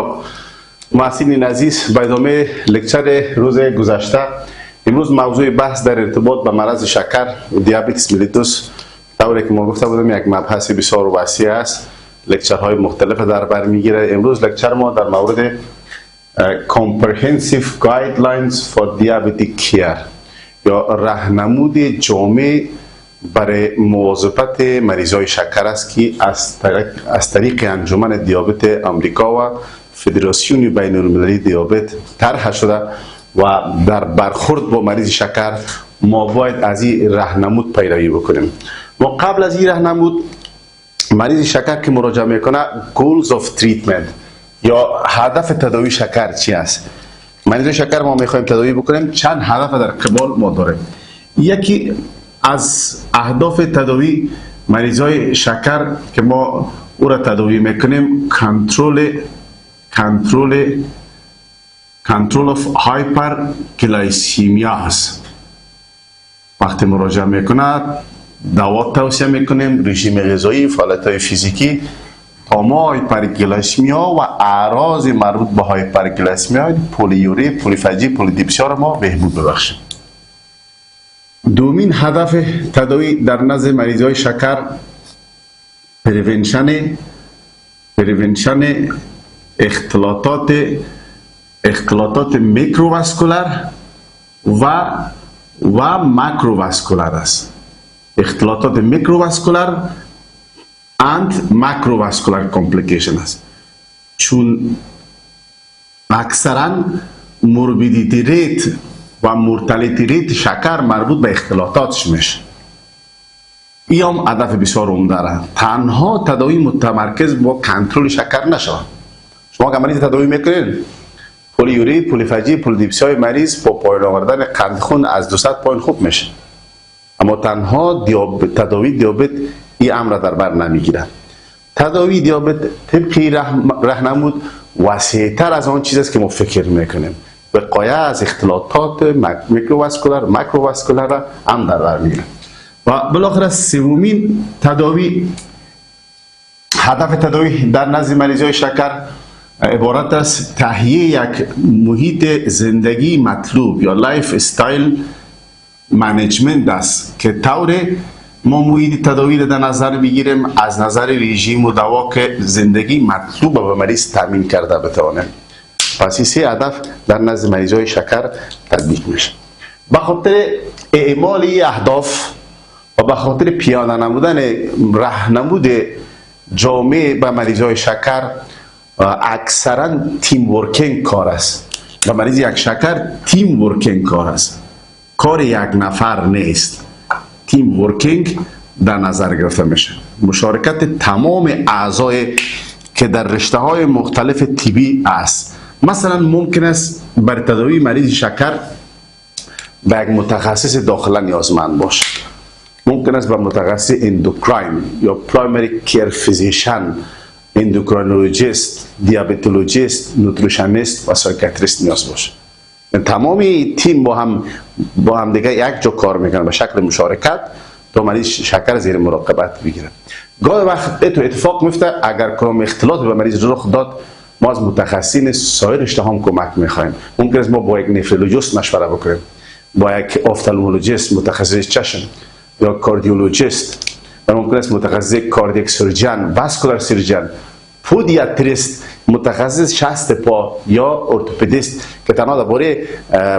جناب محسنین عزیز، به ادامه لکچر روز گذشته امروز موضوع بحث در ارتباط به مرض شکر دیابتیس میلیتوس طوری که ما گفته بودم یک مبحث بسیار وسیع است. لکچرهای مختلف در بر میگیره. امروز لکچر ما در مورد Comprehensive Guidelines for Diabetic Care یا راهنمود جامع برای مواظبت مریضای شکر است که از طریق انجمن دیابت آمریکا و فدراسیون بین المللی دیابت طرح شده و در برخورد با مریض شکر ما باید از این راهنمود پیروی بکنیم. ما قبل از این راهنمود مریض شکر که مراجعه میکنه Goals of Treatment یا هدف تداوی شکر چی است؟ مریض شکر ما میخوایم تداوی بکنیم، چند هدف در قبال ما داریم. یکی از اهداف تداوی مریضای شکر که ما او را تداوی میکنیم کنترل of hyperglycemia هست. وقتی مراجعه میکنه دوا توصیه میکنیم، رژیم غذایی، فعالیت‌های فیزیکی تا ما هایپرگلیسمیا و اعراض مربوط به هایپرگلیسمیا، پولیوری، پولیفاجی، پولیدیپسیا را ما بهبود ببخشیم. دومین هدف تداوی در نزد مریضای شکر پریونشن اختلاطات میکروواسکولار و ماکروواسکولار است. اختلاطات میکروواسکولار and macrovascular complication است، چون اکثرا موربیدیتی ریت و مورتالیتی ریت شکر مربوط به اختلاطاتش میشه. این هم هدف بسیار عمده است. تنها تداوی متمرکز با کنترل شکر نشود. شما که مریض تداوی میکنید پولیوری، پولیفاجی، پولیدیپسیای مریض با پایین آوردن قند خون از 200 پایین خوب میشه، اما تنها تداوی دیابت این امر در بر نمیگیرد. تداوی دیابت طبق راهنمود وسیع‌تر از آن چیز است که ما فکر میکنیم. وقایه از اختلاطات میکروواسکولار، ماکروواسکولار هم در بر میگیرد. و بالاخره سومین تداوی، هدف تداوی در نزد مریضای شکر عبارت است تهیه یک محیط زندگی مطلوب یا لایف استایل منیجمنت است که طور ما محیط تداوی را در نظر بگیریم از نظر رژیم و دوا که زندگی مطلوب به مریض تامین کرده بتوانیم. پس این سه هدف در نزد مریضای شکر تطبیق میشه. به خاطر اعمال این اهداف و به خاطر پیاده نمودن راهنمود جامع به مریضای شکر اکثرا تیم ورکینگ کار است. و مریض یک شکر تیم ورکینگ کار است، کار یک نفر نیست. تیم ورکینگ در نظر گرفته میشه، مشارکت تمام اعضای که در رشته های مختلف طبی است. مثلا ممکن است برای تداوی مریض شکر به یک متخصص داخله نیازمند باشه، ممکن است به متخصص اندوکراین یا پرایمری کیر فیزیشن، اندوکراینولوژیست، دیابتولوژیست، نوتریشنیست و سایکیاتریست نیاز باشه. تمامی تیم با هم دیگه یک جا کار میکنن به شکل مشارکت تا مریض شکر زیر مراقبت بگیره. گاهی وقت اتفاق میفته اگر کدام اختلاط به مریض رخ داد ما از متخصصین سایر رشته هم کمک میخوایم. ممکن است ما با یک نفرولوژیست مشوره بکنیم، با یک آفتالمولوژیست متخصص چشم یا کاردیولوژیست، و ممکن است متخصص کاردیاک سرجن، واسکولار سرجن، پودیاتریست متخصص شست پا یا ارتوپدیست که تنها درباره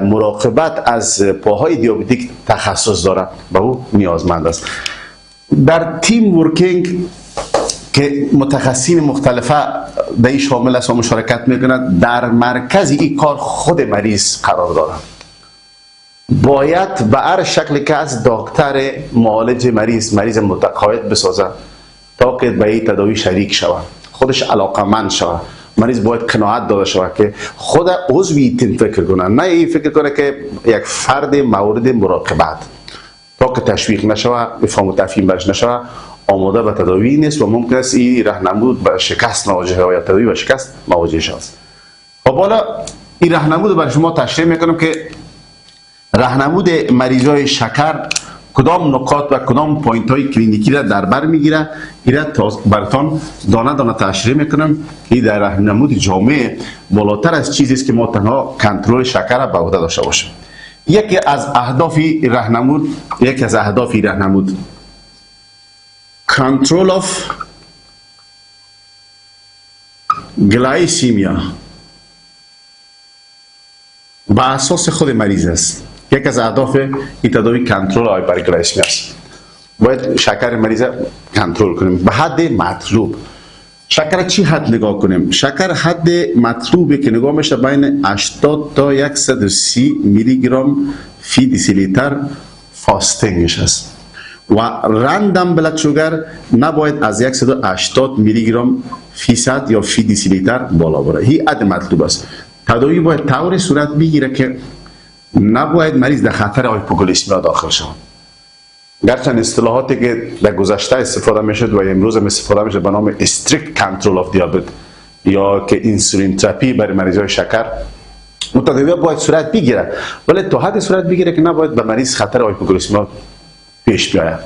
مراقبت از پاهای دیابتیک تخصص داره به او نیازمند است. در تیم ورکینگ که متخصصین مختلفه در این شامل است و مشارکت میکنند، در مرکز این کار خود مریض قرار داره. باید به هر شکلی که از دکتر معالج مریض متقاعد بسازه تا که به این تداوی شریک شود، خودش علاقمند شود. مریض باید قناعت داده شود که خود عضوی تیم فکر کنه، نه این فکر کنه که یک فرد مورد مراقبت تا که تشویق نشود، افهام و تفهیم برش نشود آماده به تداوی نیست و ممکن است این راهنمود به شکست مواجه یا تداوی به شکست مواجه شود. خب حالا این راهنمود برای شما تشریح میکنم که راهنمود مریضای شکر کدام نکات و کدام پوینت های کلینیکی را در بر میگیره، ایره براتان دانه دانه تشریح میکنم که در راهنمود جامع بالاتر از چیزی است که ما تنها کنترل شکر را به عهده داشته باشیم. یکی از اهداف راهنمود کنترل اف گلایسیمیا با اساس خود مریض است. یک از اهداف این تداوی کنترل هایپرگلایسمی است. باید شکر مریض کنترل کنیم به حد مطلوب. شکر چی حد نگاه کنیم؟ شکر حد مطلوبی که نگاه میشه بین 80 تا 130 میلی گرم فی دیسیلیتر فاستینگش است و رندم بلد شوگر نباید از 180 میلی گرم فیصد یا فی دیسیلیتر بالا بره. این حد مطلوب است. تداوی باید طوری صورت بگیره که نباید مریض در خطر هایپوگلیسمی داخل شود. گرچند اصطلاحاتی که در گذشته استفاده میشد و امروز هم استفاده میشه به نام strict control of diabetes یا که انسولین تراپی برای مریضای شکر متداوی باید صورت بگیره، ولی تا حد صورت بگیره که نباید به مریض خطر هایپوگلیسمی پیش بیاید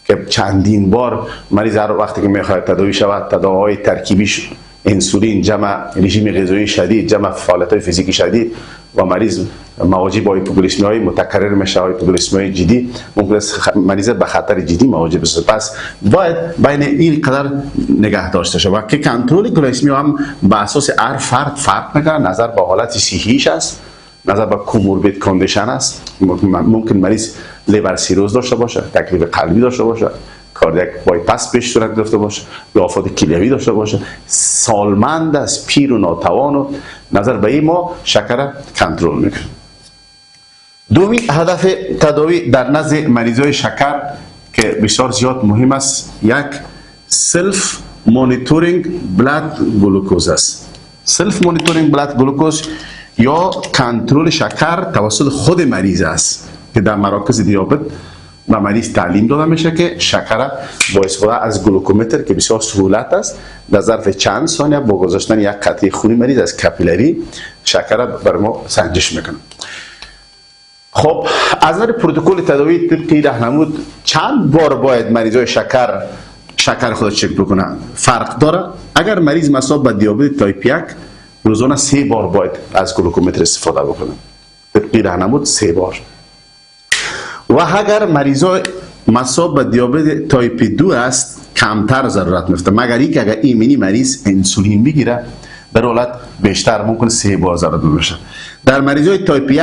که چندین بار مریض هر وقتی که میخواد تداوی شود تداوی ترکیبیش انسولین جمع رژیم غذایی شدید جمع فعالیت‌های فیزیکی شدید و مریض مواجه با هایپوگلیسمی های متکرر میشه، هایپوگلیسمی های جدی ممکن مریض به خطر جدی مواجه بشه. پس باید بین این قدر نگه داشته شود که کنترل گلایسمی هم به اساس هر فرق میکنه، نظر به حالت صحیحیش است، نظر به کوموربید کاندیشن است. ممکن مریض لیور سیروز داشته باشه، تکلیف قلبی داشته باشه، کاردیاک بایپاس پیش صورت گرفته باشه، یا آفات کلیوی داشته باشه، سالمند است، پیر و ناتوان و نظر به این ما شکر کنترل میکنه. دومی هدف تداوی در نزد مریضای شکر که بسیار زیاد مهم است، یک سلف مانیتورینگ بلاد گلوکوز است. سلف مانیتورینگ بلاد گلوکوز یا کنترل شکر توسط خود مریض است که در مراکز دیابت و مریض تعلیم داده میشه که شکر با استفاده از گلوکومتر که بسیار سهولت است در ظرف چند ثانیه با گذاشتن یک قطعه خونی مریض از کاپیلری شکر بر ما سنجش میکنه. خب از نظر پروتکل تداوی طبق راهنمود چند بار باید مریضای شکر خود چک بکنه؟ فرق داره. اگر مریض مصاب به دیابت تایپ 1 روزانه 3 بار باید از گلوکومتر استفاده بکنه. طبق راهنمود 3 بار. و اگر مریضای مصاب به دیابت تایپ 2 است کمتر ضرورت میفته، مگر اینکه اگر ایمنی مریض انسولین بگیره در حالت بیشتر ممکن 3 بار ضرورت بشه. در مریضای تایپ 1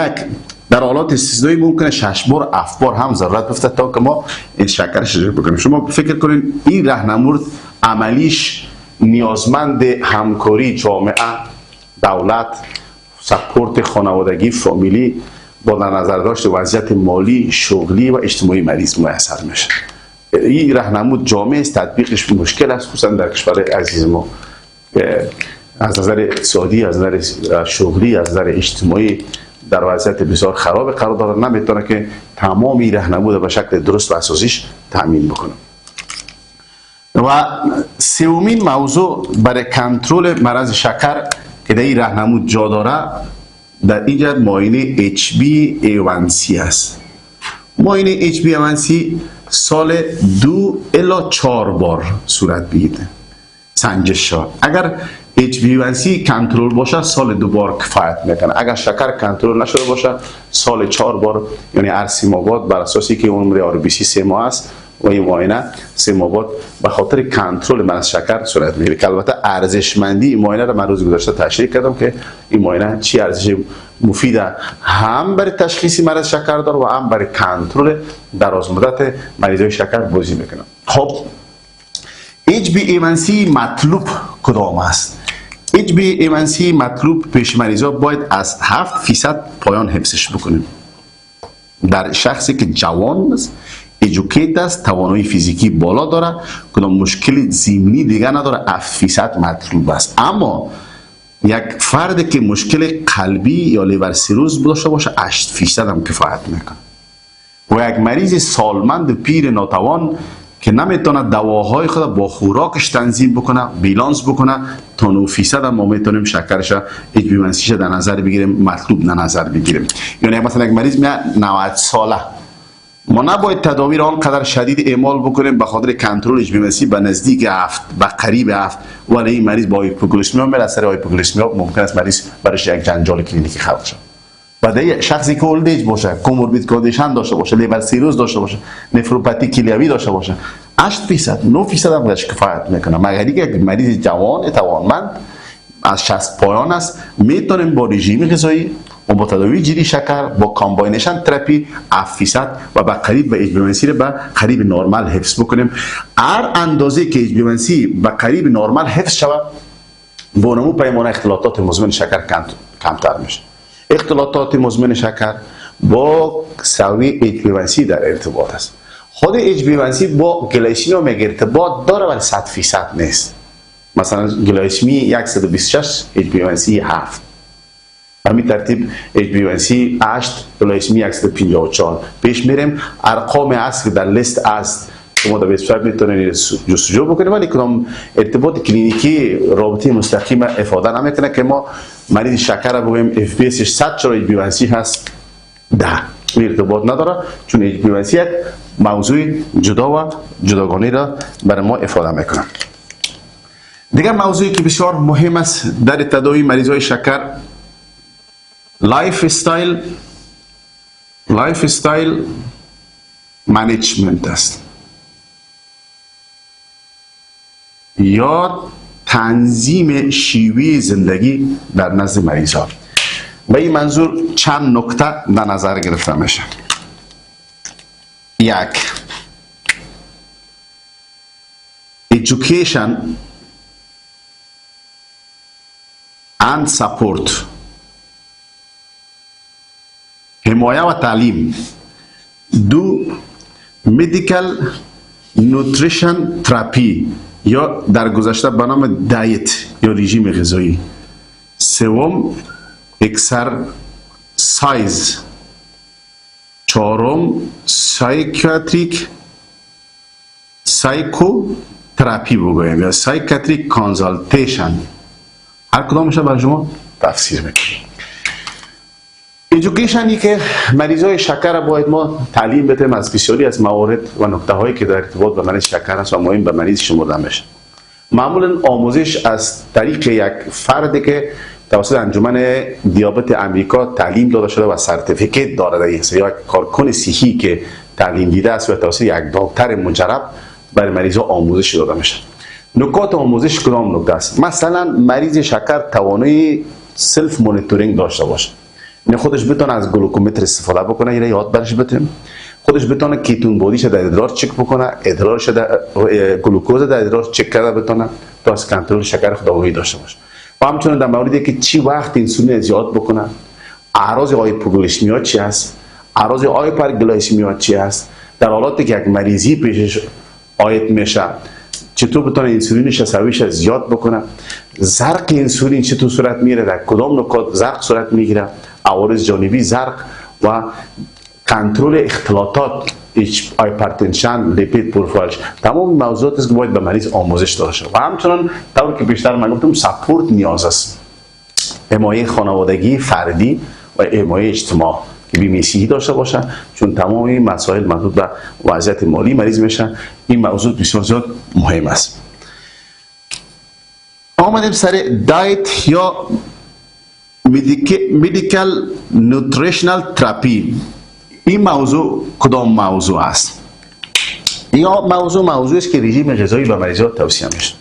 در حالات استثنایی ممکنه 6 بار 7 بار هم ضرورت بفته تا که ما این شکر شجر بکنیم. شما فکر کنین این راهنمود عملیش نیازمند همکاری جامعه، دولت، سپورت خانوادگی، فامیلی با در نظر داشت وضعیت مالی، شغلی و اجتماعی مریض میسر میشه. این راهنمود جامع است، تطبیقش مشکل است، خصوصا در کشور عزیز ما از نظر اقتصادی، از نظر شغلی، از نظر اجتماعی در وضعیت بسیار خراب قرار داره، نمیتونه که تمام این راهنمود به شکل درست و اساسیش تامین بکنه. و سومین موضوع برای کنترل مرض شکر که در این راهنمود جا داره در اینجا معاینه HbA1c است. معاینه HbA1c سال 2 الی 4 بار صورت بگیره سنجش شد. اگر HbA1c کنترل باشه سال 2 بار کفایت میکنه. اگر شکر کنترل نشده باشه سال 4 بار، یعنی هر 3 ماه بعد بر اساسی که عمر RBC 3 ماه است و این معاینه 3 ماه بعد به خاطر کنترل مرض شکر صورت میگیره که البته ارزشمندی این معاینه را من روز گذشته تشریح کردم که این معاینه چی ارزش مفیده هم برای تشخیص مرض شکر داره و هم برای کنترل دراز مدت مریضای شکر بازی میکنه. خب HbA1c مطلوب کدام است؟ HbA1c مطلوب پیش مریضا باید از 7% پایان حفظش بکنیم. در شخصی که جوان است، ایژوکیت است، توانایی فیزیکی بالا داره، کدام مشکل ضمنی دیگه نداره، 7% مطلوب است. اما یک فرد که مشکل قلبی یا لیور سیروز داشته باشه 8% هم کفایت میکنه. و یک مریض سالمند پیر ناتوان که نمیتونه دواهای خود با خوراکش تنظیم بکنه، بیلانس بکنه، تا 9% هم ما میتونیم شکرش HbA1c در نظر بگیریم، مطلوب در نظر بگیریم. یعنی مثلا یک مریض 90 ساله ما نباید تداوی را آنقدر شدید اعمال بکنیم به خاطر کنترل HbA1c به نزدیک 7 به قریب 7 ولی این مریض با هایپوگلیسمیا میره. سر هایپوگلیسمیا ممکن است مریض برش یک جنجال کلینیکی خلق شد. بعد شخصی که اولد ایج باشه، کوموربید کاندیشن داشته باشه، لیور سیروز داشته باشه، نفروپاتی کلیوی داشته باشه، 8% 9% هم بهش کفایت میکنه. مگر اینکه مریض جوان توانمند از 60 پایان است، میتونیم با رژیم غذایی و با تداوی جدی شکر با کامباینیشن تراپی 7% و به قریب به HbA1c به قریب نرمال حفظ بکنیم. هر اندازه که HbA1c به قریب نرمال حفظ شود با نمو پیمانه اختلالات مزمن شکر کمتر میشه. اختلالات مزمن شکر با سوی HbA1c در ارتباط است. خود HbA1c با گلایسمی هم ارتباط داره ولی 100% نیست. مثلا گلایسمی 126 HbA1c 7. همین ترتیب HbA1c 8 گلایسمی 154. پیش میریم. ارقام اصل در لیست است شما در وبسایت میتونید جستجو بکنید ولی کدام ارتباط کلینیکی رابطه مستقیم افاده نمیکنه که ما مریض شکر بگوییم FPS 100 چرا HbA1c هست 10. ارتباط نداره چون HbA1c یک موضوع جدا و جداگانه را برای ما افاده میکنه. دیگر موضوعی که بسیار مهم است در تداوی مریضای شکر لایف استایل منیجمنت است یا تنظیم شیوه زندگی در نزد مریض ها. به این منظور چند نکته در نظر گرفته میشه. 1. Education and support. حمایه و تعلیم. 2. Medical Nutrition Therapy یا در گذشته به نام دایت یا رژیم غذایی. 3. Exercise. 4. سایکوتراپی بگویم یا سایکاتریک کانسالتیشن. هر کدامش برای شما تفسیر میکنیم. ایژوکیشنی که مریضای شکر باید ما تعلیم بدیم از بسیاری از موارد و نکته هایی که در ارتباط به مریض شکر است و مهم به مریض شمرده میشه. معمولا آموزش از طریق یک فردی که توسط انجمن دیابت امریکا تعلیم داده شده و سرتیفیکیت داره یا یک کارکن صحی که تعلیم دیده است و توسط یک دکتر مجرب برای مریضا آموزش داده میشه. نکات آموزش کدام نکته است؟ مثلا مریض شکر توانایی سلف مانیتورینگ داشته باشه، یعنی خودش بتونه از گلوکومتر استفاده بکنه، اینو یاد برش بدیم. خودش بتونه کیتون بودیش در ادرار چک بکنه، ادرارش در گلوکوز در ادرار چک کرده بتونه تا از کنترل شکر خودآگاهی داشته باشه. و همچنین در موردی که چی وقت انسولین زیاد بکنه، اعراض هایپوگلیسمیا چی است، اعراض هایپرگلیسمیا چی است، در حالاتی که یک مریضی پیشش آید میشه چطور بتونه انسولینش سویش زیاد بکنه، زرق انسولین چطور صورت میگیره، در کدام نکات زرق صورت میگیره، عوارض جانبی زرق و کنترل اختلالات هایپرتنشن، لیپید پروفایلش، تمام موضوعات است که باید به مریض آموزش داده شود. و همچنان طور که بیشتر من گفتم سپورت نیاز است، حمایه خانوادگی فردی و حمایه اجتماع که بی‌میسیحی داشته باشه، چون تمام این مسائل مربوط به وضعیت مالی مریض میشه. این موضوع بسیار زیاد مهم است. آمدیم سر دایت یا مدیکال نوتریشنال تراپی. این موضوع کدام موضوع است؟ این موضوع است که رژیم غذایی به مریضان توصیه میشه.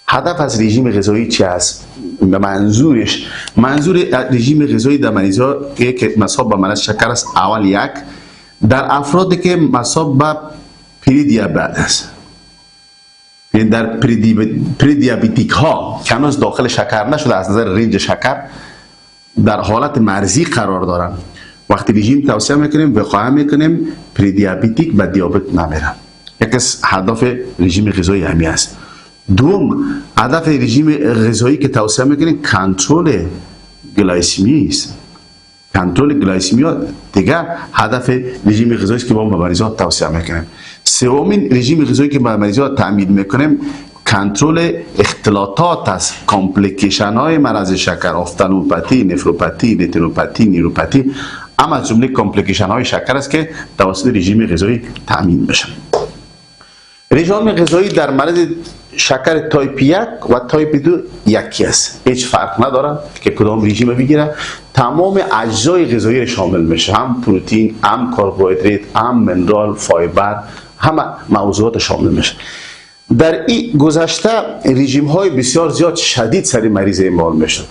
هدف از رژیم غذایی چی است؟ منظور رژیم غذایی در مریضان که مصاب به مرض شکر است. اول یک در افرادی که مصاب به پریدیابت است، یعنی در پریدیابتیک ها که هنوز داخل شکر نشده از نظر رنج شکر در حالت مرزی قرار دارن، وقتی رژیم توصیه میکنیم وقایع میکنیم پریدیابتیک و دیابت نمیرن. یکی از هدف رژیم غذایی همین است. دوم هدف رژیم غذایی که توصیه میکنیم کنترل گلایسمی است. کنترل گلایسمی دیگه هدف رژیم غذایی است که ما به مریضان توصیه میکنیم. سومین رژیم غذایی که به مریضان تامین میکنیم کنترل اختلالات است، کامپلیکیشن های مرض شکر، افتالموپاتی، نفروپاتی، رتینوپاتی، نیوروپاتی، اما از جمله کامپلیکیشن های شکر است که توسط رژیم غذایی تامین میشه. رژیم غذایی در مورد شکر تایپ 1 و تایپ 2 یکی است، هیچ فرق نداره که کدام رژیم بگیره، تمام اجزای غذایی را شامل میشه، هم پروتئین، هم کربوهیدرات، هم منرال، فایبر، همه موضوعات شامل میشه. در این گذشته رژیم های بسیار زیاد شدید سر مریض اعمال میشد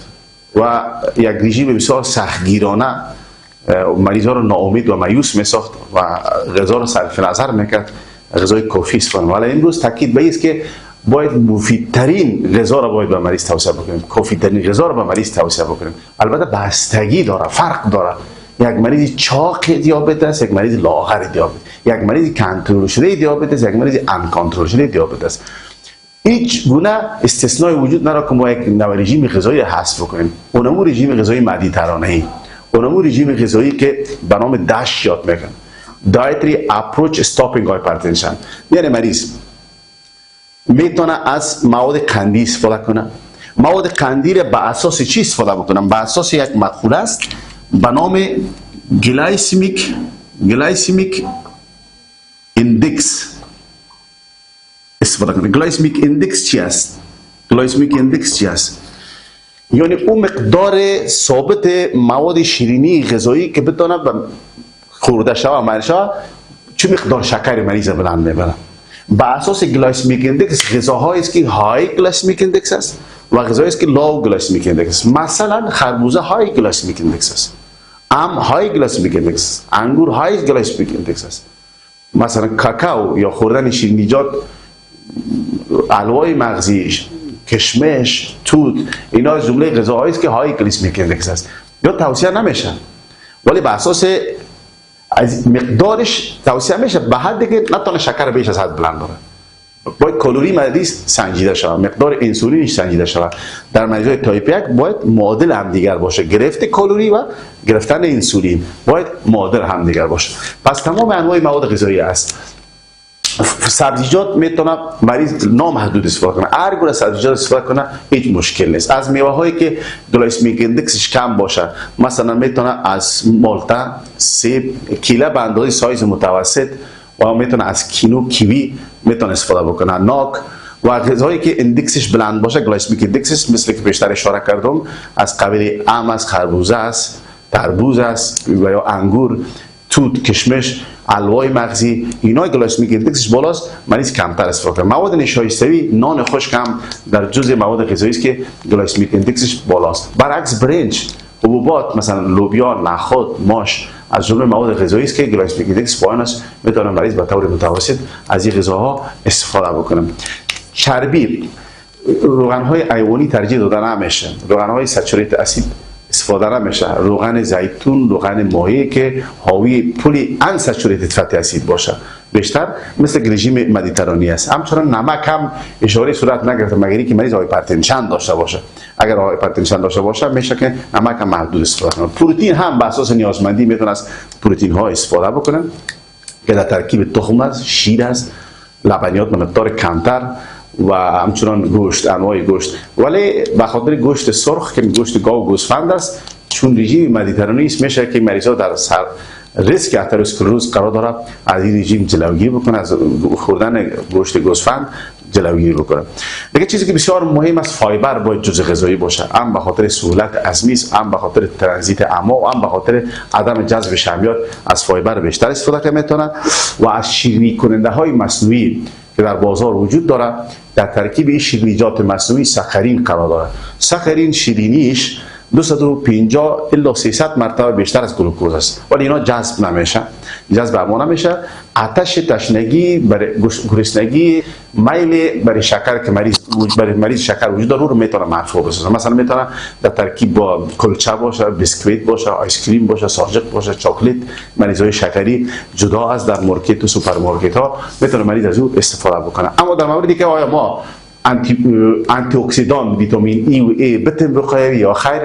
و یک رژیم بسیار سختگیرانه مریض ها رو ناامید و مایوس میساخت و غذا رو صرف نظر میکرد غذای کافی است. ولی امروز تاکید به است که باید مفیدترین غذا را باید به مریض توصیه بکنیم، کافی ترین غذا را به مریض توصیه بکنیم. البته بستگی داره، فرق داره. یک مریض چاق دیابت است، یک مریض لاغر دیابت، یک مریض کنترل شده دیابت است، یک مریض ان کنترل شده دیابت است. هیچ گونه استثنای وجود نداره که ما یک نوع رژیم غذایی حذف بکنیم. اونمو رژیم غذایی مدیترانه‌ای، اونمو رژیم غذایی که به نام داش یاد میکنن، Dietary Approach Stopping Hypertension. یعنی مریض میتونه از مواد قندی استفاده کنه. مواد قندی را به اساس چی استفاده بکنه؟ به اساس یک مقوله است به نام گلایسمیک ایندکس استفاده کنه. گلایسمیک ایندکس چی است؟ گلایسمیک ایندکس چی است؟ یعنی اون مقدار ثابت مواد شیرینی غذایی که بتونه به خورده شوه مریض چه مقدار شکر مریض بلند میبره. با اساس گلایسمیک ایندکس غذاهایی است که های گلایسمیک ایندکس است و غذاهایی است که لو گلایسمیک ایندکس است. مثلا خربوزه های گلایسمیک ایندکس است، ام های گلایسمیک ایندکس، انگور های گلایسمیک ایندکس است. مثلا کاکائو یا خوردن شیرینیجات، حلوای مغزی، کشمش، توت، اینا از جمله غذاهایی است که های گلایسمیک ایندکس است. یا توصیه نمیشه ولی به اساس از مقدارش توصیه میشه به حدی که نتونه شکر بیش از حد بلند بره. باید کالری مریض سنجیده شود، مقدار انسولینش سنجیده شود. در مریضای تایپ 1 باید معادل همدیگر باشه، گرفت کالری و گرفتن انسولین باید معادل همدیگر باشه. پس تمام انواع مواد غذایی است. سبزیجات میتونه مریض نامحدود استفاده کنه، هر گونه سبزیجات استفاده کنه هیچ مشکل نیست. از میوه هایی که گلایسمیک ایندکسش کم باشه، مثلا میتونه از مالتا، سیب، کیله به اندازه سایز متوسط و میتونه از کینو، کیوی میتونه استفاده بکنه، ناک و غذایی که ایندکسش بلند باشه گلایسمیک ایندکسش مثل که بیشتر اشاره کردم از قبیل ام است، خربوزه است، تربوز است و یا انگور، توت، کشمش، حلوای مغزی، اینا گلایسمیک ایندکسش بالاست، مریض کمتر استفاده کنه. مواد نشایسته‌ای، نان خشک هم در جزء مواد غذایی است که گلایسمیک ایندکسش بالاست. برعکس برنج، حبوبات مثلا لوبیا، نخود، ماش از جمله مواد غذایی است که گلایسمیک ایندکس پایین است، میتونه مریض به طور متوسط از این غذاها استفاده بکنه. چربی، روغن‌های حیوانی ترجیح داده نمیشه، روغن‌های سچوریت اسید استفاده نمیشه، روغن زیتون، روغن ماهی که حاوی پلی انسچوریتد فتی اسید باشه، بیشتر مثل رژیم مدیترانی است. همچنان نمک هم اشاره صورت نگرفته مگر اینکه مریض هایپرتنشن داشته باشه. اگر هایپرتنشن داشته باشه میشه که نمک هم محدود استفاده کنه. پروتئین هم به اساس نیازمندی میتونه از پروتئین ها استفاده بکنه که در ترکیب تخم است، شیر است، لبنیات به مقدار کمتر و همچنان گوشت، انواع گوشت. ولی به خاطر گوشت سرخ که گوشت گاو و گوسفند است، چون رژیم مدیترانی است، میشه که مریض ها در سر ریسک اتروسکلروز قرار داره از این رژیم جلوگیری بکنه، از خوردن گوشت گوسفند جلوگیری بکنه. دیگه چیزی که بسیار مهم است، فایبر باید جزء غذایی باشه، هم به خاطر سهولت هضمی است، هم به خاطر ترانزیت امعا و هم به خاطر عدم جذب شحمیات از فایبر بیشتر استفاده میتونن. و از شیرینی کننده های مصنوعی که در بازار وجود داره، در ترکیب این شیرینیجات مصنوعی ساکارین قرار داره. ساکارین شیرینیش 250 الی 300 مرتبه بیشتر از گلوکوز است، ولی اینا جذب نمیشه، جذب اما نمیشه. آتش تشنگی، برای گرسنگی، میل برای شکر که مریض شکر وجود داره رو میتونه مرفوع بسازه. مثلا میتونه در ترکیب با کلچه باشه، بیسکویت باشه، آیس کریم باشه، ساجق باشه، چاکلیت. مریضای شکری جدا از در مارکت و سوپرمارکت ها میتونه مریض از او استفاده بکنه. اما در موردی که آیا ما آنتی اکسیدان ویتامین ای و ای بتیم بخوریم یا خیر،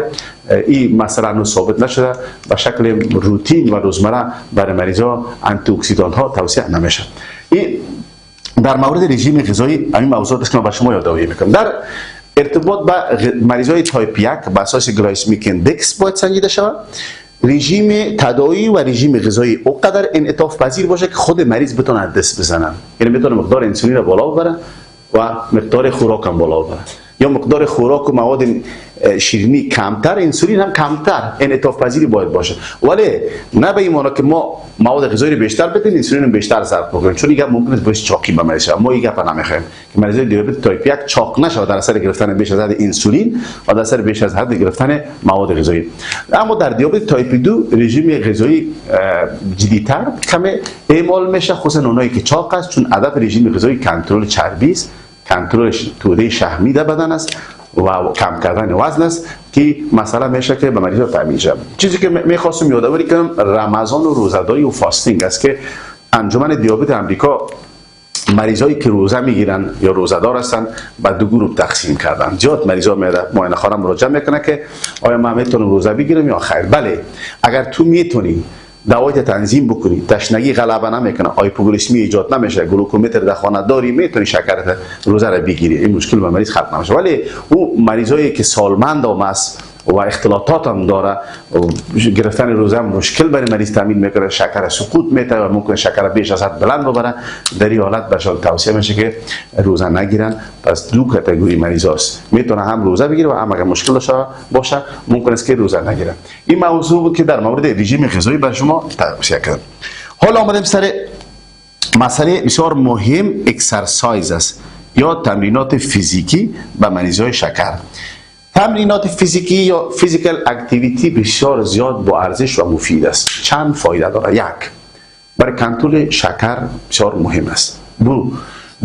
این مسئله هنوز ثابت نشده. به شکل روتین و روزمره برای مریضا آنتی اکسیدان ها توصیه نمیشه. این در مورد رژیم غذایی همین موضوعات است که من به شما یادآوری میکنم. در ارتباط با مریضای تایپ 1 به اساس گلایسمیک ایندکس باید سنجیده شود. رژیم تداعی و رژیم غذایی اونقدر انعطاف پذیر باشه که خود مریض بتونه دست بزنن، یعنی بتونه مقدار انسولین رو بالا ببره و مقدار خوراک هم بالا ببره، یا مقدار خوراک و مواد شیرینی کمتر، انسولین هم کمتر، انعطاف پذیری باید باشه. ولی نه به این معنی که ما مواد غذایی رو بیشتر بدیم انسولین رو بیشتر صرف بکنیم، چون دیگه ممکنه باعث چاقی به مریض شه. ما این گپ نمیخوایم که مریض دیابت تایپ 1 چاق نشه در اثر گرفتن بیش از حد انسولین و در اثر بیش از حد گرفتن مواد غذایی. اما در دیابت تایپ 2 رژیم غذایی جدی‌تر کم اعمال میشه، خصوصا اونایی که چاق است، چون هدف رژیم غذایی کنترل چربی است، کنترل توده شحمی در بدن است و کم کردن وزن است که مسئله میشه که به مریض تعمین شه. چیزی که میخواستم یادآوری کنم رمضان و روزه‌داری و فاستینگ است که انجمن دیابت آمریکا مریضایی که روزه میگیرن یا روزه‌دار هستن به دو گروه تقسیم کردن. زیاد مریضا معاینه خانه مراجعه میکنه که آیا من میتونم روزه بگیرم یا خیر. بله، اگر تو میتونی دوایت تنظیم بکنی، تشنگی غلبه نمیکنه، هایپوگلیسمی ایجاد نمیشه، گلوکومتر در خانه داری، میتونی شکرت روزه را بگیری، این مشکل به مریض ختم نمیشه. ولی او مریضایی که سالمند و مست و اختلاطات هم داره، گرفتن روزه هم مشکل برای مریض تامین میکنه، شکر سقوط میته و ممکن شکر بیش از حد بلند ببره، در این حالت بهشان توصیه میشه که روزه نگیرن. پس دو کاتگوری مریض است، میتونه هم روزه بگیره و هم اگر مشکل داشته باشه ممکن است که روزه نگیره. این موضوع بود که در مورد رژیم غذایی بر شما توصیه کردم. حالا آمدیم سر مسئله بسیار مهم، اکسرسایز است یا تمرینات فیزیکی به مریضای شکر. تمرینات فیزیکی یا فیزیکال اکتیویتی بسیار زیاد با ارزش و مفید است. چند فایده داره. یک، برای کنترل شکر بسیار مهم است.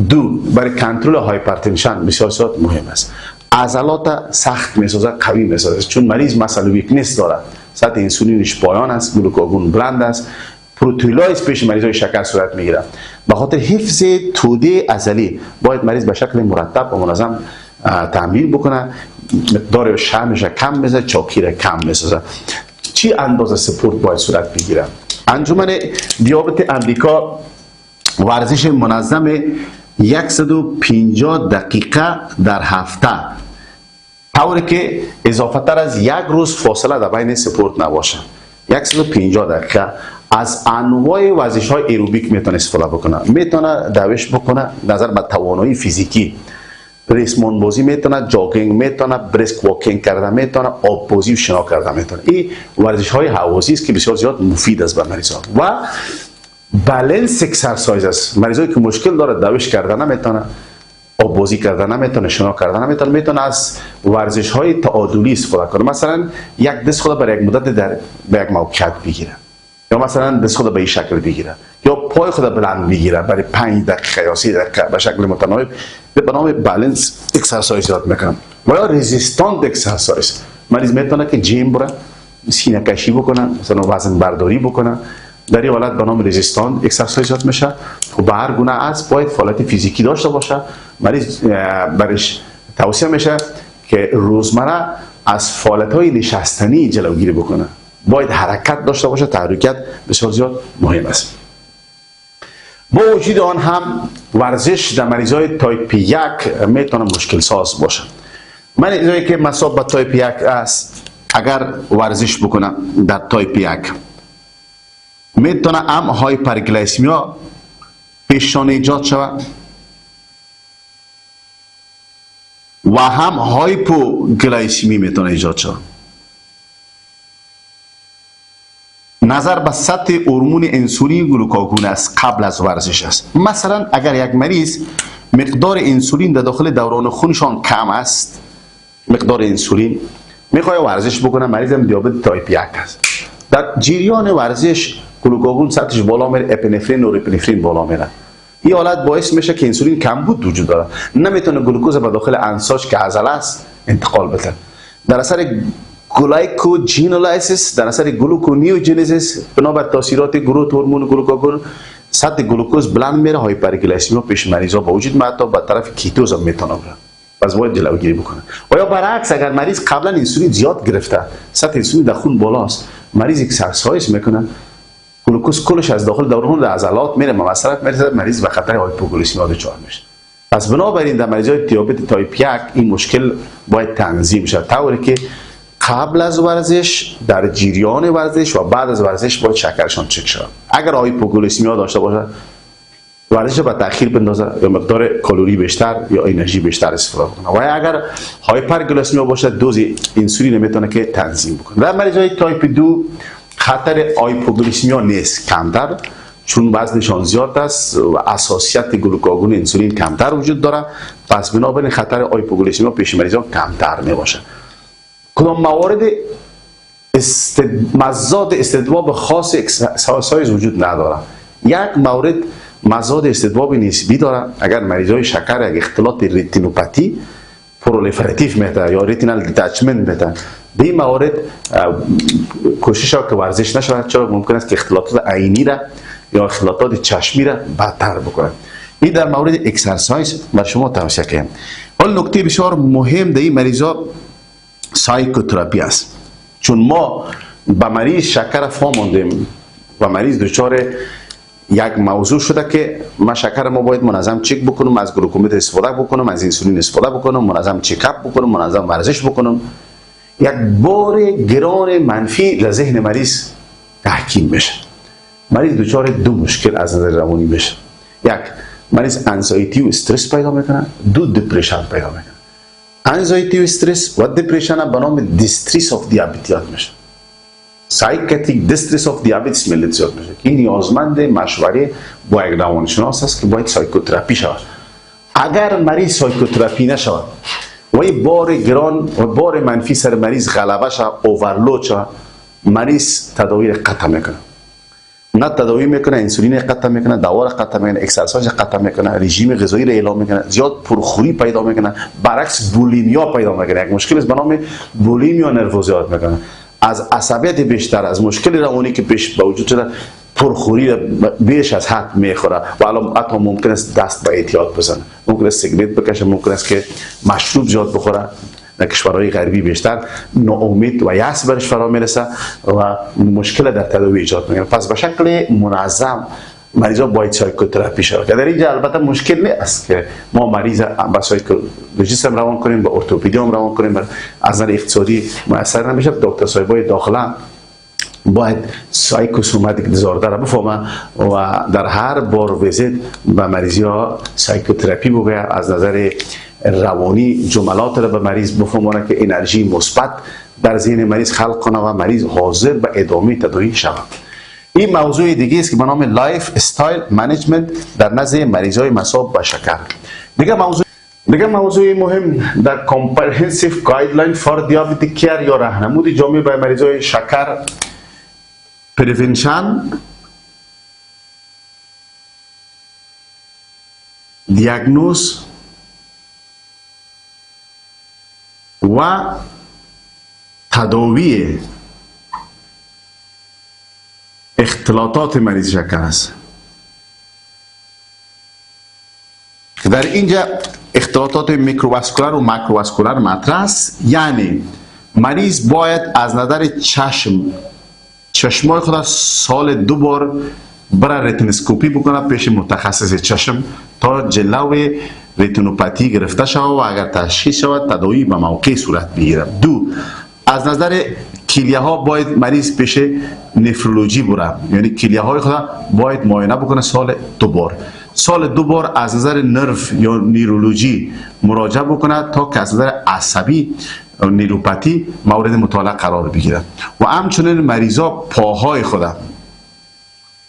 دو، برای کنترل هایپرتنشن بسیار زیاد مهم است. عضلات سخت میسازه، قوی میسازه، چون مریض مسئله ویکنس داره، سطح انسولینش پایان است، گلوکاگون بلند است، پروتئولایز پیش مریضای شکر صورت میگیره. به خاطر حفظ توده عضلی باید مریض به شکل مرتب و منظم تمرین بکنه، مقدار شحمش کم بزنه، چاقی را کم بسازه. چی اندازه سپورت باید صورت بگیره؟ انجمن دیابت آمریکا ورزش منظم 150 دقیقه در هفته، طوری که اضافه تر از یک روز فاصله در بین سپورت نباشه. 150 دقیقه از انواع ورزش های ایروبیک میتونه استفاده بکنه. میتونه دوش بکنه نظر به توانایی فیزیکی، ریسمان بازی میتونه، جاگینگ میتونه، بریسک واکینگ کردن میتونه، آب بازی و شنا کردن میتونه. این ورزش های حواسی است که بسیار زیاد مفید است به مریضان. و بالانس اکسرسایز است. مریضایی که مشکل داره دوش کردن نمیتونه، آب بازی کردن نمیتونه، شنا کردن نمیتونه، میتونه از ورزش های تعادلی استفاده کنه. مثلا یک دست خود برای یک مدت در به یک موقعیت بگیره، یا مثلا دست خود به این شکل بگیره، یا پای خود بلند بگیره برای 5 دقیقه یا 30 دقیقه به شکل متناوب، به نام بالانس اکسرسایز یاد میکنم. و یا رزिस्टنت اکسرسایز، مریض میتونه که جیم بره، سینه کشی بکنه، مثلا وزن برداری بکنه، در این حالت به نام رزिस्टنت اکسرسایز یاد میشه. و به هر گونه از باید فعالیت فیزیکی داشته باشه. مریض برش توصیه میشه که روزمره از فعالیت های نشستنی جلوگیری بکنه، باید حرکت داشته باشه. تحرکات بسیار زیاد مهم است. با وجود آن هم ورزش در مریضای تایپ 1 میتونه مشکل ساز باشه. مریضایی که مصاب به تایپ 1 است اگر ورزش بکنه در تایپ 1 میتونه هم هایپرگلیسمیا پیششانه ایجاد شود و هم هایپوگلیسمی میتونه ایجاد شود. نظر به سطح هورمون انسولین گلوکاگون است قبل از ورزش است. مثلا اگر یک مریض مقدار انسولین در داخل دوران خونشان کم است، مقدار انسولین میخواد ورزش بکنه، مریض هم دیابت تایپ 1 است، در جریان ورزش گلوکاگون سطحش بالا میره، اپینفرین و نورپینفرین بالا میره. این حالت باعث میشه که انسولین کمبود وجود داره، نمیتونه گلوکوز به داخل انساج که عضله است انتقال بده. در اثر گلایکوژنولیسیس، در اثر گلوکونیوژنیسیس، بنابر تاثیرات گروت هورمون گلوکاگون سطح گلوکوز بلند میره، هایپرگلیسمی پیش مریضا با وجود میاد، به طرف کیتوز هم میتونه بره. پس باید جلوگیری بکنه. و یا برعکس اگر مریض قبلا انسولین زیاد گرفته، سطح انسولین در خون بالاست، مریض اکسرسایز میکنه، گلوکوز کلش از داخل دوران عضلات میره، مصرف میشه، مریض به خطر هایپوگلیسمی دچار میشه. پس بنابراین در مریضای دیابت تایپ 1 این مشکل باید تنظیم شد، طوری که قبل از ورزش، در جریان ورزش و بعد از ورزش باید شکرشان چک شود. اگر هایپوگلیسمیا داشته باشه ورزش به تاخیر بندازه یا مقدار کالری بیشتر یا انرژی بیشتر استفاده کنه. و اگر هایپرگلیسمیا باشه دوز انسولین میتونه که تنظیم بکنه. در مریضای تایپ 2 خطر هایپوگلیسمیا نیست، کمتر، چون وزنشان زیاد است و حساسیت گلوکاگون انسولین کمتر وجود داره، پس بنابراین خطر هایپوگلیسمیا پیش مریضان کمتر میباشه. کدام موارد مزاد استدواب خاص اکسرسایز وجود نداره. یک مورد مزاد استدواب نسبی داره. اگر مریضای شکر یک اختلاط ریتینوپاتی پرولیفراتیو میته یا ریتینال دیتچمنت میته، به این موارد کوشش ها که ورزش نشود، چرا ممکن است که اختلاطات عینی را یا اختلاطات چشمی را بدتر بکنه. این در مورد اکسرسایز بر شما توصیه کنم. حال نکته بسیار مهم در این مریضا سایکوتراپی است، چون ما به مریض شکر فهماندیم و مریض دچار یک موضوع شده که ما شکر ما باید منظم چک بکنم، از گلوکومتر استفاده بکنم، از انسولین استفاده بکنم، منظم چکاپ بکنم، منظم ورزش بکنم. یک بار گران منفی در ذهن مریض تحکیم بشه. مریض دچار دو مشکل از نظر روانی میشه. یک، مریض انزایتی و استرس پیدا میکنه. دو، دپرشن پیدا میکنه. انزایتی و استرس و دپرشن به نام دیستریس آف دیابتیات میشه. سایکیاتریک دیستریس آف دیابتیس ملت زیاد میشه که نیازمند مشوره با یک روانشناس است که باید سایکوتراپی شود. اگر مریض سایکوتراپی نشود و این بار گران و بار منفی سر مریض غلبه شود، اوورلود شود، مریض تداوی قطع میکنه. نه تداوی میکنه، انسولین قطع میکنه، دوا قطع میکنه، اکسرسایز قطع میکنه، رژیم غذایی را اعلام میکنه، زیاد پرخوری پیدا میکنه، برعکس بولیمیا پیدا میکنه. یک مشکل است به نام بولیمیا نروزیات میکنه. از عصبیت بیشتر، از مشکل روانی که پیش به وجود شده، پرخوری را بیش از حد میخوره و الان حتی ممکن است دست به اعتیاد بزنه، ممکن است سیگریت بکشه، ممکن است که مشروب زیاد بخوره. در کشورهای غربی بیشتر ناامید و یأس برش فرا میرسه و مشکل در تداوی ایجاد میکنه. پس به شکل منظم مریضا باید سایکوتراپی شود. در اینجا البته مشکل نیست که ما مریض با سایکولوژیست هم روان کنیم، با ارتوپدی هم روان کنیم، از نظر اقتصادی موثر نمیشه. دکتر صاحبای داخله باید سایکوسوماتیک دیزاردر را بفهمه و در هر بار ویزیت به مریضی ها سایکوتراپی بگه، از نظر روانی جملات را به مریض بفهمونه که انرژی مثبت در ذهن مریض خلق کنه و مریض حاضر به ادامه تداوی شود. این موضوع دیگه است که به نام لایف استایل منیجمنت در نزد مریضای مصاب به شکر. دیگه موضوع مهم در کامپریهنسیو گایدلاین فار دیابتیک کیر یا راهنمود جامع برای مریضای شکر، پریونشن، دیاگنوز و تداوی اختلاطات مریض شکر است. در اینجا اختلاطات میکروواسکولار و ماکروواسکولار مطرح است. یعنی مریض باید از نظر چشمای خود سال 2 بار برای رتینوسکوپی بکنه پیش متخصص چشم تا جلو رتینوپاتی گرفته شود و اگر تشخیص شود تداوی به موقع صورت بگیره. 2، از نظر کلیه ها باید مریض پیش نفرولوژی بره، یعنی کلیه های خود باید معاینه بکنه سال 2 بار. سال 2 بار از نظر نرو یا نیرولوژی مراجعه بکنه تا که از نظر عصبی نیروپاتی مورد مطالعه قرار بگیره. و همچنین مریضا پاهای خود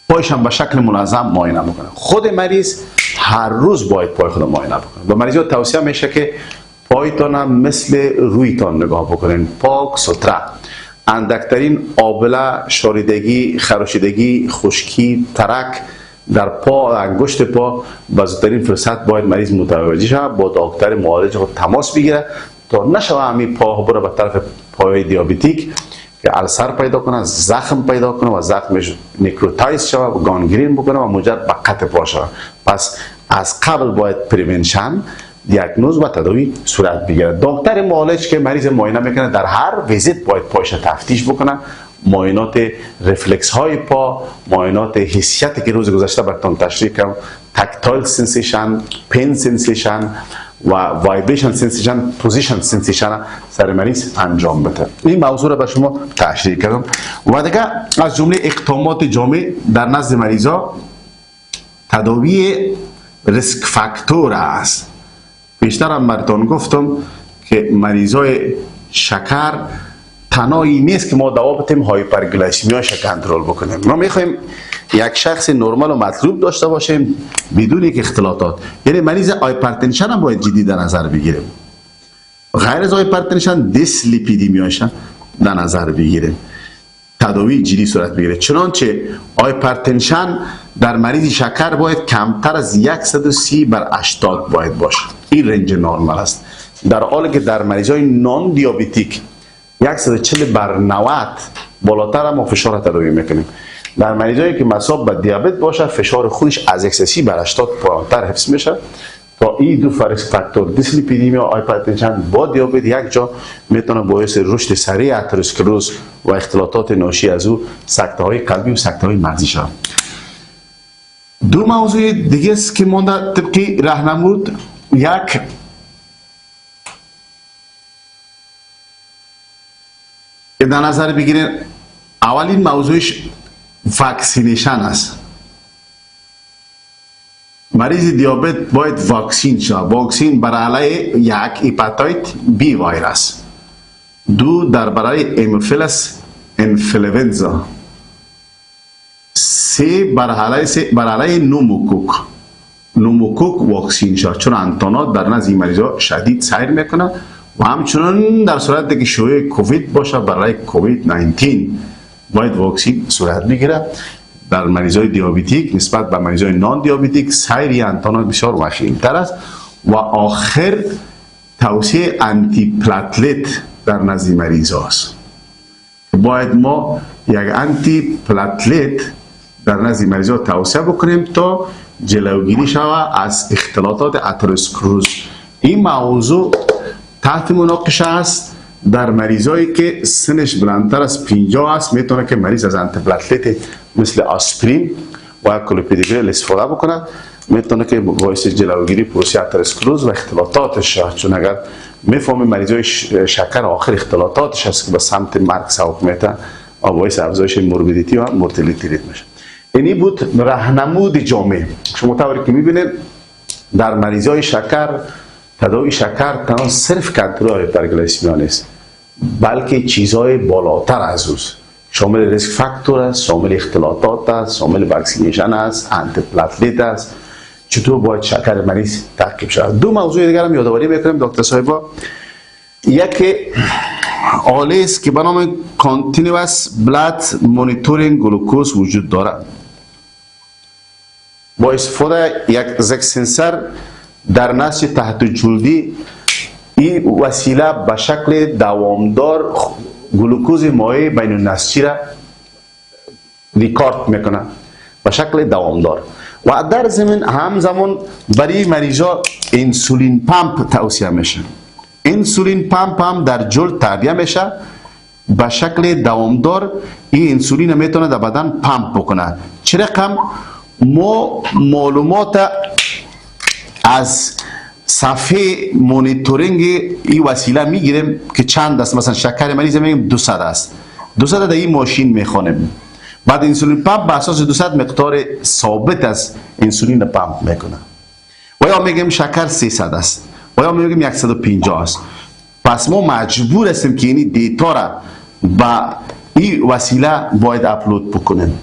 پایش هم به شکل منظم معاینه بکنه. خود مریض هر روز باید پای خود معاینه بکنه. به مریضا توصیه میشه که پایتان هم مثل رویتان نگاه بکنین، پاک ستره، اندکترین آبله، شاریدگی، خراشیدگی، خشکی، ترک در پا، انگشت پا به زودترین فرصت باید مریض متوجه شود، با دکتر معالج خود تماس بگیره تا نشوه همین پا بره به طرف پای دیابتیک که السر پیدا کنه، زخم پیدا کنه و زخمش نیکروتایز شود و گانگرین بکنه و منجر به قطع پا شود. پس از قبل باید پریونشن، دیاگنوز و تداوی صورت بگیره. دکتر معالج که مریض معاینه میکنه در هر ویزیت باید پایش تفتیش بکنه، معاینات رفلکس های پا، معاینات حسیتی که روز گذشته براتون تشریح کردم، تکتایل سنسیشن، پین سنسیشن و وایبریشن سنسیشن، پوزیشن سنسیشن سر مریض انجام بده. این موضوع را به شما تشریح کردم. و دیگه از جمله اقدامات جامع در نزد مریضا تداوی ریسک فاکتور است. بیشتر هم براتون گفتم که مریضای شکر تنهایی نیست که ما دوا بدیم هایپرگلیسمی شکر کنترل بکنیم. ما میخوایم یک شخص نرمال و مطلوب داشته باشیم بدون یک اختلاطات. یعنی مریض هایپرتنشن هم باید جدی در نظر بگیریم. غیر از هایپرتنشن دیسلیپیدمیاش در نظر بگیریم. تداوی جدی صورت بگیره. چنانچه هایپرتنشن در مریض شکر باید کمتر از 130/80 باید باشه. این رنج نرمال است. در حالی که در مریضای نان دیابتیک 140/90 بالاتر هم فشار تداوی میکنیم. در مریضایی که مصاب به دیابت باشه فشار خودش از 130/80 پایینتر حفظ میشه. تا این دو ریسک فاکتور دیسلیپیدمی و هایپرتنشن با دیابت یک جا میتونه باعث رشد سریع اتروسکلروز و اختلاطات ناشی از او سکته های قلبی و سکته های مغزی شود. دو موضوع دیگه است که مونده طبقی راهنمود. یک در نظر بگیرین اولین موضوعش واکسینیشن است. مریض دیابت باید واکسین شود. واکسین برای علیه یک هپاتیت بی ویروس، دو در برای هموفیلس انفلوئنزا، سه برای علیه نوموکوک واکسین شود، چون انتانات در نزد این مریضا شدید سیر میکنه و همچنان در صورتی که شیوع کووید باشه برای کووید 19 باید واکسین صورت بگیره. در مریضای دیابتیک نسبت به مریضای نان دیابتیک سیر انتانات بسیار وخیم‌تر است. و آخر توصیه آنتی پلاتلت در نزد مریض است. باید ما یک آنتی پلاتلت در نزد مریض ها توصیه بکنیم تا جلوگیری شود از اختلاطات اتروسکلروز. این موضوع تحت مناقشه است. در مریضایی که سنش بلندتر از 50 است میتونه که مریض از آنتی پلاتلت مثل آسپرین و کلوپیدوگرل استفاده بکنه. میتونه که باعث جلوگیری پروسه اتروسکلروز و اختلاطاتش شود، چون اگر میفهمیم مریضای شکر آخر اختلاطاتش است که به سمت مرگ سوق میته و باعث افزایش موربیدیتی و مورتالیتی میشه. اینی بود راهنمود جامع. شما طوری که میبینید در مریضای شکر تداوی شکر تنها صرف کنترل هایپرگلیسمی نیست، بلکه چیزهای بالاتر از اوست. شامل ریسک فاکتور است، شامل اختلاطات است، شامل واکسینیشن است، آنتی پلاتلت است. چطور باید شکر مریض تعقیب شود. دو موضوع دیگر هم یادآوری میکنیم دکتر صاحبا. یکی آله است که به نام کانتینیوس بلاد مانیتورینگ گلوکوز وجود دارد. با استفاده یک سنسور در نسج تحت جلدی این وسیله به شکل دوامدار گلوکوز مایع بین النسجی را ریکارد میکنه به شکل دوامدار. و در ضمن همزمان برای مریضا انسولین پمپ توصیه میشه. انسولین پمپ هم در جلد تعبیه میشه به شکل دوامدار. این انسولین میتونه در بدن پمپ بکنه. چه رقم ما معلومات از صفحه مانیتورینگ این وسیله میگیریم که چند است. مثلا شکر مریض میگیم 200 است، 200 در این ماشین میخوانیم. بعد انسولین پمپ به اساس 200 مقدار ثابت از انسولین پمپ میکنه. و یا میگیم شکر 300 است و یا میگیم 150 است. پس ما مجبور هستیم که این دیتا را با این وسیله باید اپلود بکنیم،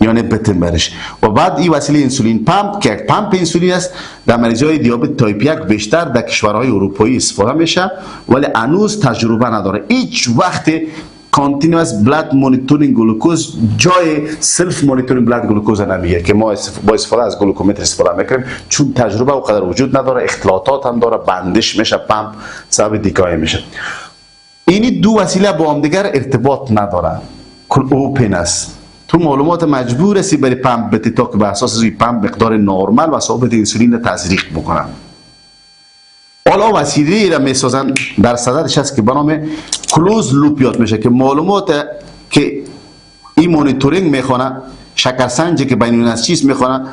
یعنی بتیم برش. و بعد این وسیله انسولین پمپ که یک پمپ انسولین است در مریضای دیابت تایپ 1 بیشتر در کشورهای اروپایی استفاده میشه، ولی هنوز تجربه نداره. هیچ وقت کانتینیوس بلاد مانیتورینگ گلوکوز جای سلف مانیتورینگ بلاد گلوکوز نمیگیره که ما با استفاده از گلوکومتر استفاده میکنیم، چون تجربه اونقدر وجود نداره. اختلاطات هم داره، بندش میشه، پمپ سبب دیکای میشه. این دو وسیله با هم دیگر ارتباط نداره، کل اوپن است. تو معلومات مجبور هستی برای پمپ بده تا که به اساس روی پمپ مقدار نرمال و ثابت انسولین را تزریق بکنن. حالا وسیله را میسازن در صددش هست که به نام کلوز لوپ یاد میشه که معلومات که این مانیتورینگ میخونه شکرسنجی که بین از چیز میخوانه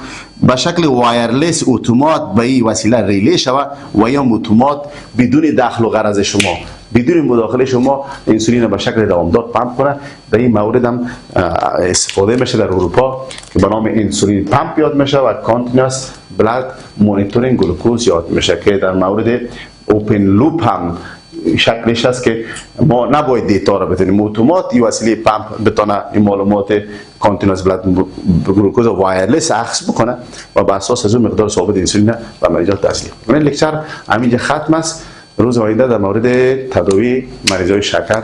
به شکل وایرلس اتومات به این وسیله ریله شوه و یا اتومات بدون دخل و غرض شما، بدون مداخله شما انسولین به شکل دوامدار پمپ کنه. در این مورد هم استفاده میشه در اروپا که به نام انسولین پمپ یاد میشه و کانتینوس بلاد مانیتورینگ گلوکوز یاد میشه که در مورد اوپن لوپ هم شکلش است که ما نباید دیتا را بتونیم اتومات این وسیله پمپ بتونه این معلومات کانتینوس بلاد گلوکوز و وایرلس اخذ بکنه و به اساس از اون مقدار ثابت انسولین و مریضات تسلیم. این لکچر همینجا ختم است. روز آینده در مورد تداوی مریضای شکر